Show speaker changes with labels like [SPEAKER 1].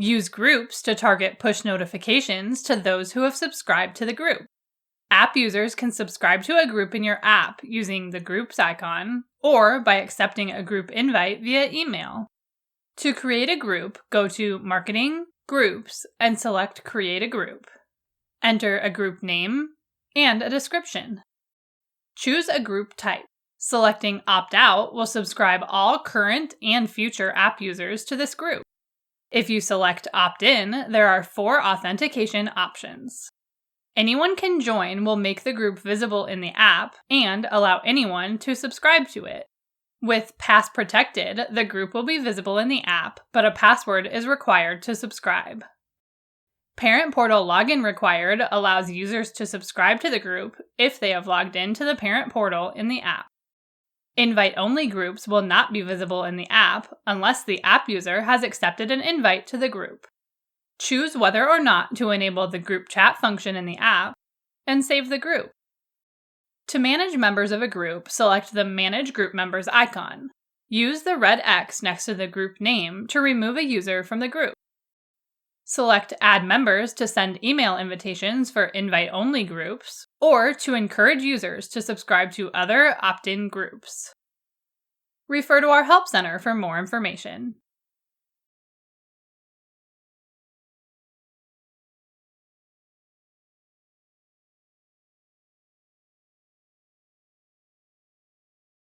[SPEAKER 1] Use groups to target push notifications to those who have subscribed to the group. App users can subscribe to a group in your app using the groups icon or by accepting a group invite via email. To create a group, go to Marketing, Groups, and select Create a Group. Enter a group name and a description. Choose a group type. Selecting Opt Out will subscribe all current and future app users to this group. If you select Opt In, there are 4 authentication options. Anyone can join will make the group visible in the app and allow anyone to subscribe to it. With Pass Protected, the group will be visible in the app, but a password is required to subscribe. Parent Portal Login Required allows users to subscribe to the group if they have logged into the Parent Portal in the app. Invite-only groups will not be visible in the app unless the app user has accepted an invite to the group. Choose whether or not to enable the group chat function in the app, and save the group. To manage members of a group, select the Manage Group Members icon. Use the red X next to the group name to remove a user from the group. Select Add Members to send email invitations for invite-only groups, or to encourage users to subscribe to other opt-in groups. Refer to our Help Center for more information.